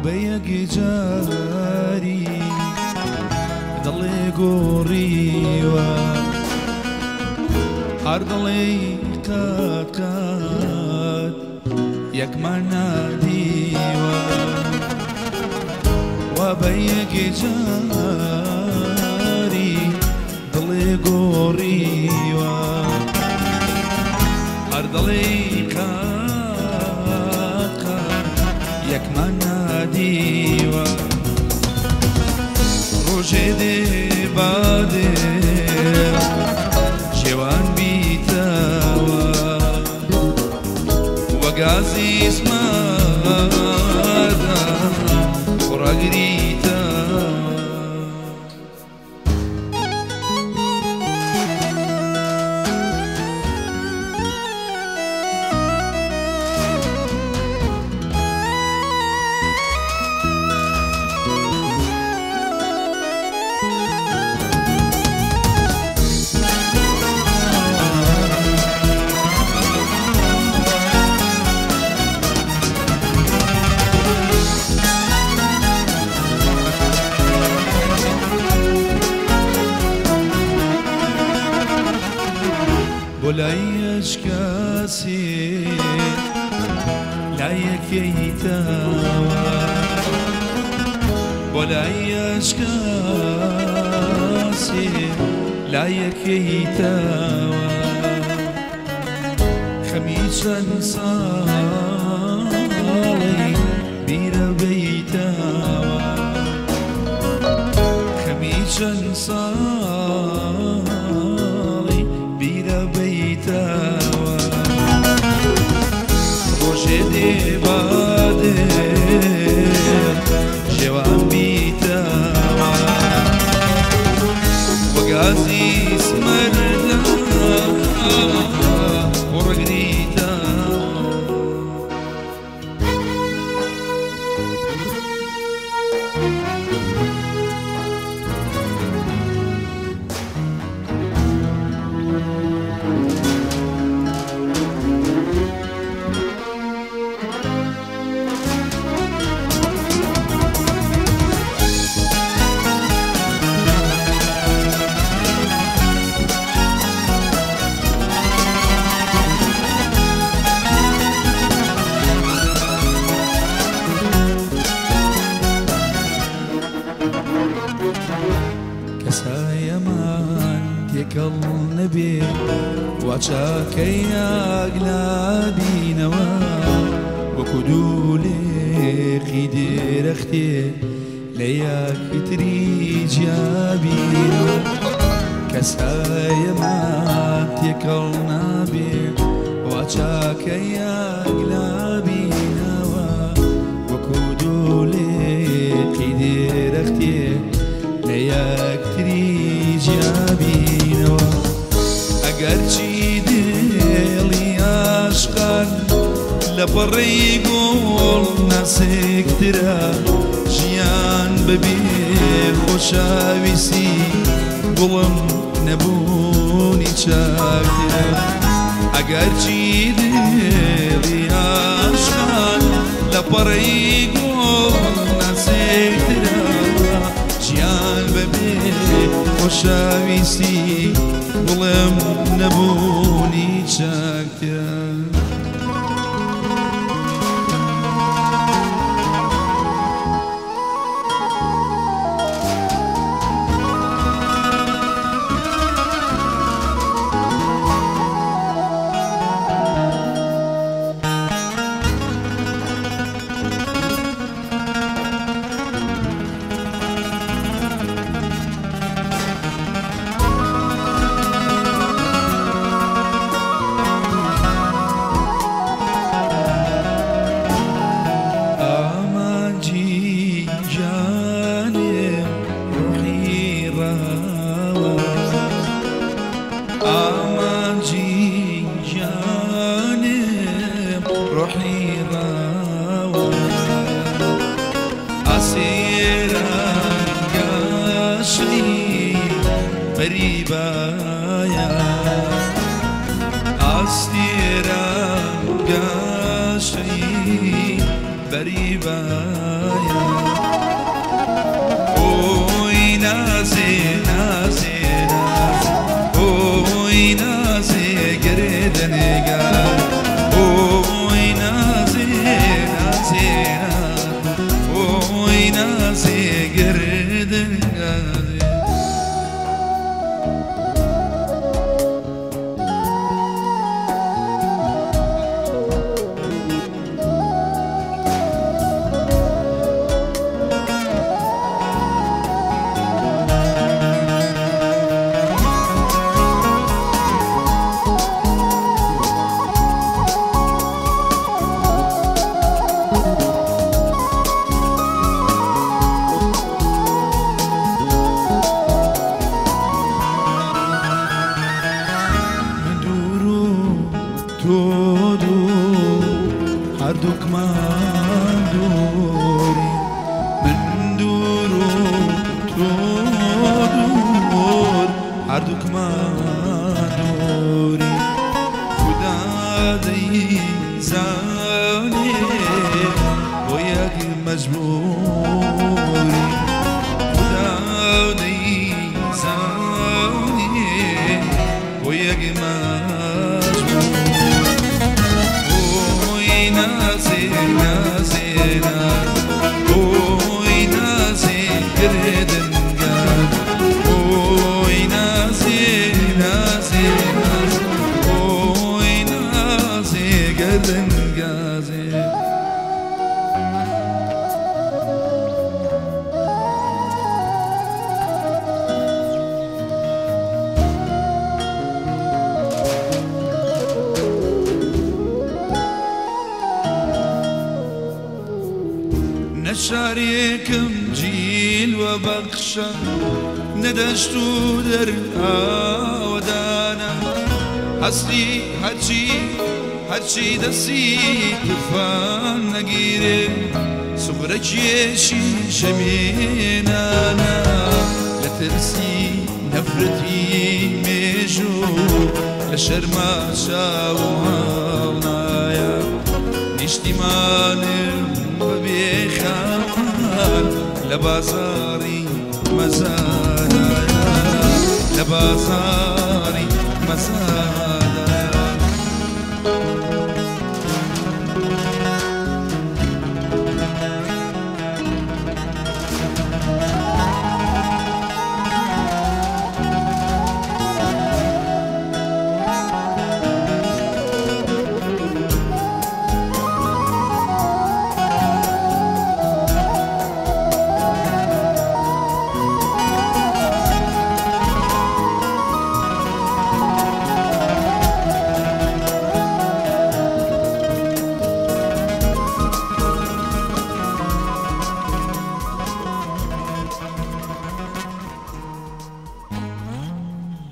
وبيك جاري ضلي قريوة أرضلي قد يك مناديوة وبيك جاري ضلي قريوة أرضلي قد يك مناديوة روجي بادي جوان بيتاوى وقازي اسمادا وراقريتا ولا يشكاسي لا يكيتاوى ولا يشكاسي لا يكيتاوى خميسا صالي بير بيتاوى خميسا صالي بير بيتاوى روجي بادي جوان بيتاوى وقازي اسمرنا ورقريتا النبي وشاكي أقلابي نوا وكدولي قيدي رختي لياك تري جابي كسايا ما تيكلنا بي وشاكي أقلابي نوا وكدولي قيدي رختي لياك تري جابي أقرشي ديلي عشقا لبري قول ناسك ترى جيان ببي خوشاويسي قولم نبوني شاكترا أقرشي ديلي عشقا لبري قول ناسك ترى جيان ببي خوشاويسي قولم نبوني شاكترا بريبايا أستيرا قاشي بريبايا هەردووکمان دووری من دوور و تۆ دوور هەردووکمان دووری خدا دەیزانێ بۆ یەک مەجبوری خدا دەیزانێ بۆ یەک نشاريكم جيل وبخشة ندشتو درها ودانا حسلي هرشي دسي تفان نگيري صغرك يشي شمينانا لترسي نفرتي ميجو لشرما شاوهاونايا نشتماني ببيخان لبازاري مزايا لبازاري مزايا